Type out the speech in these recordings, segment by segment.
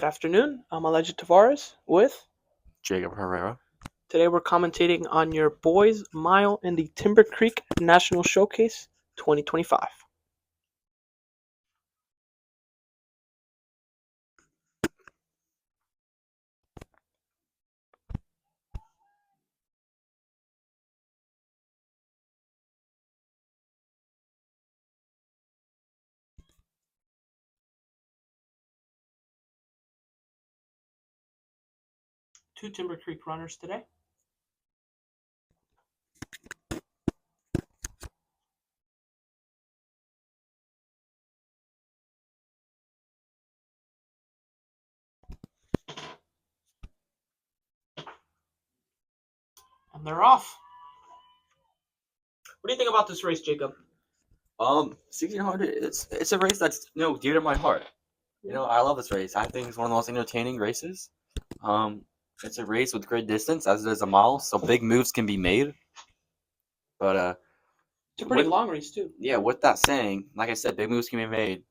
Good afternoon. I'm Elijah Tavarez with. Jacob Herrera. Today we're commentating on your boys' mile in the Timber Creek National Showcase 2025. Two Timber Creek runners today. And they're off. What do you think about this race, Jacob? 1600. It's a race that's dear to my heart. I love this race. I think it's one of the most entertaining races. It's a race with great distance, as it is a mile, so big moves can be made. But It's a pretty long race too. yeah, with that saying, like I said, big moves can be made.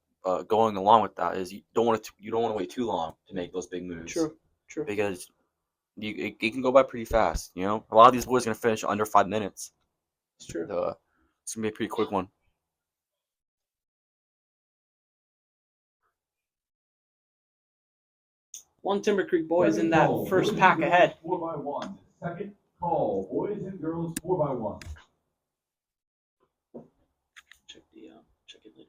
Going along with that is you don't want to wait too long to make those big moves. True. Because it can go by pretty fast. A lot of these boys are gonna finish under 5 minutes. It's true. It's gonna be a pretty quick one. One Timber Creek boy is in that first pack ahead. 4x1. Second call, boys and girls, 4x1. Check it later.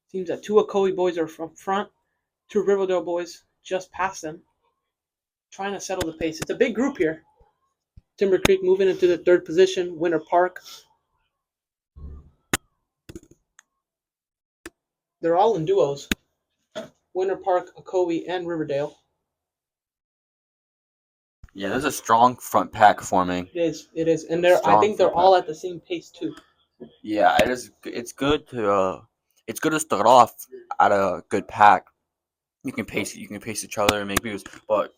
Seems that two Ocoee boys are from front, two Riverdale boys just past them, trying to settle the pace. It's a big group here. Timber Creek moving into the third position. Winter Park. They're all in duos. Winter Park, Ocoee, and Riverdale. Yeah, there's a strong front pack forming. It is, and I think they're all at the same pace too. Yeah, it is. It's good to start off at a good pack. You can pace each other and make moves, but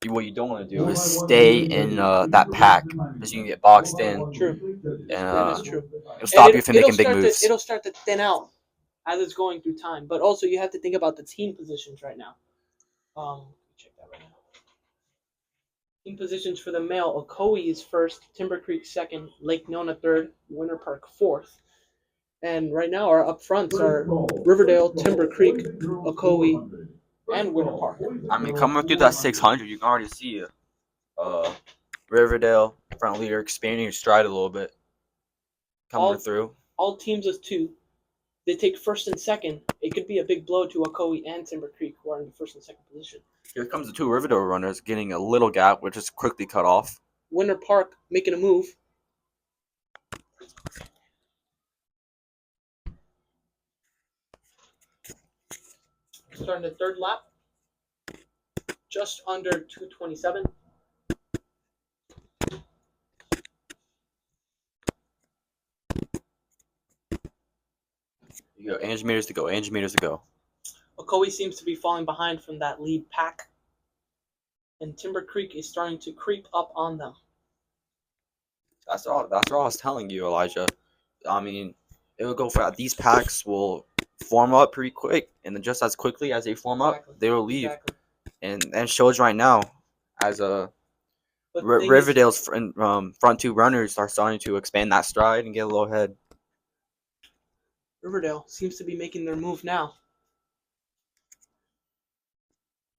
what you don't want to do is stay in that pack because you can get boxed in. True. And That is true. it'll stop you from making big moves. It'll start to thin out as it's going through time, but also you have to think about the team positions right now. Check that right now. Team positions for the male: Ocoee is first, Timber Creek second, Lake Nona third, Winter Park fourth. And right now our up fronts are Riverdale, Timber Creek, Ocoee, and Winter Park. I mean, coming through that 600, you can already see Riverdale front leader expanding your stride a little bit. Coming through. All teams of two. They take first and second. It could be a big blow to Ocoee and Timber Creek, who are in the first and second position. Here comes the two Riverdale runners getting a little gap, which is quickly cut off. Winter Park making a move. Starting the third lap. Just under 2:27. You go, 800 meters to go, 800 meters to go. Ocoee seems to be falling behind from that lead pack. And Timber Creek is starting to creep up on them. That's all I was telling you, Elijah. I mean, it will go for these packs will form up pretty quick, and then just as quickly as they form up, they will leave. Exactly. And shows right now as Riverdale's front two runners are starting to expand that stride and get a little ahead. Riverdale seems to be making their move now.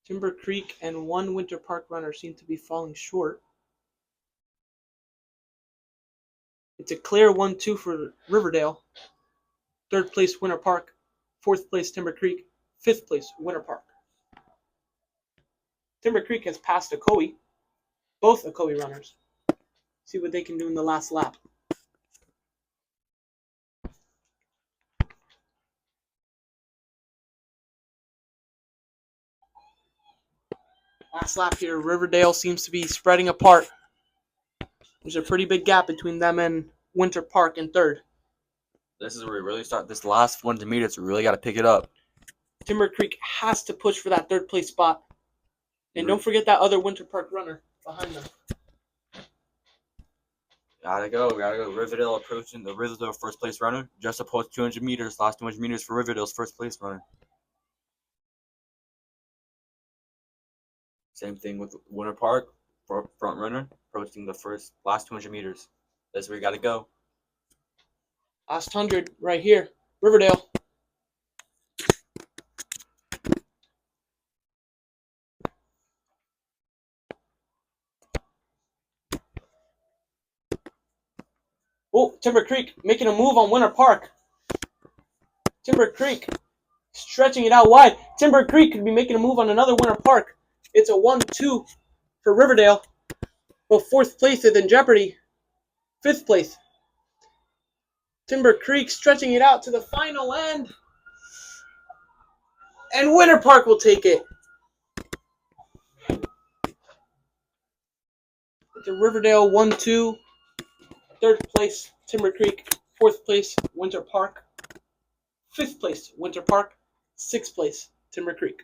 Timber Creek and one Winter Park runner seem to be falling short. It's a clear 1-2 for Riverdale. Third place, Winter Park. Fourth place, Timber Creek. Fifth place, Winter Park. Timber Creek has passed Ocoee. Both Ocoee runners. See what they can do in the last lap. Last lap here, Riverdale seems to be spreading apart. There's a pretty big gap between them and Winter Park in third. This is where we really start. This last 100 meters, we really got to pick it up. Timber Creek has to push for that third place spot. And don't forget that other Winter Park runner behind them. Gotta go. Riverdale approaching the Riverdale first place runner. Just approached 200 meters. Last 200 meters for Riverdale's first place runner. Same thing with Winter Park, front runner, approaching the last 200 meters. That's where you got to go. Last 100 right here. Riverdale. Oh, Timber Creek making a move on Winter Park. Timber Creek stretching it out wide. Timber Creek could be making a move on another Winter Park. It's a 1-2 for Riverdale. But 4th place is in jeopardy. 5th place. Timber Creek stretching it out to the final end. And Winter Park will take it. It's a Riverdale 1-2. 3rd place, Timber Creek. 4th place, Winter Park. 5th place, Winter Park. 6th place, Timber Creek.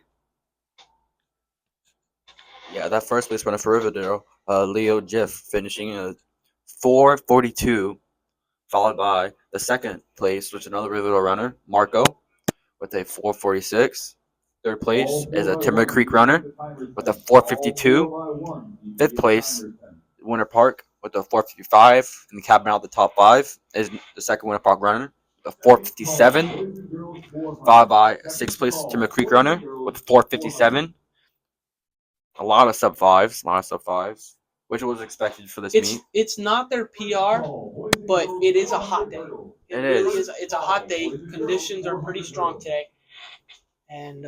Yeah, that first place runner for Riverdale, Leo Jiff, finishing a 4:42, followed by the second place, which is another Riverdale runner, Marco, with a 4:46. Third place is a Timber Creek runner with a 4:52. 5th place, Winter Park with a 4:55, and capping out the top 5 is the second Winter Park runner with a 4:57, followed by 6th place Timber Creek runner with 4:57. A lot of sub fives, which was expected for this meet. It's not their PR, but it is a hot day. It really is. It's a hot day. Conditions are pretty strong today, and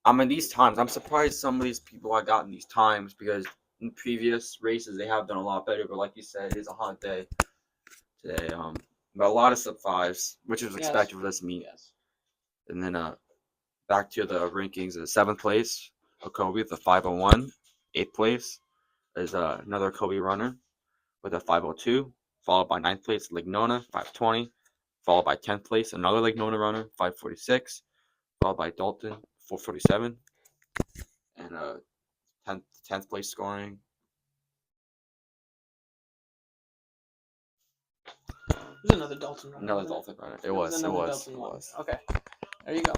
I mean, these times, I'm surprised some of these people I got in these times because in previous races they have done a lot better. But like you said, it is a hot day today. But a lot of sub fives, which was expected for this meet. Yes. And then back to the rankings. 7th place, Okobe with a 5:01. 8th place is another Kobe runner with a 5:02, followed by 9th place Lignona 5:20, followed by 10th place another Lignona runner 5:46, followed by Dalton 4:47, and 10th place scoring. There's another Dalton runner. Another Dalton runner. It was. Okay, there you go.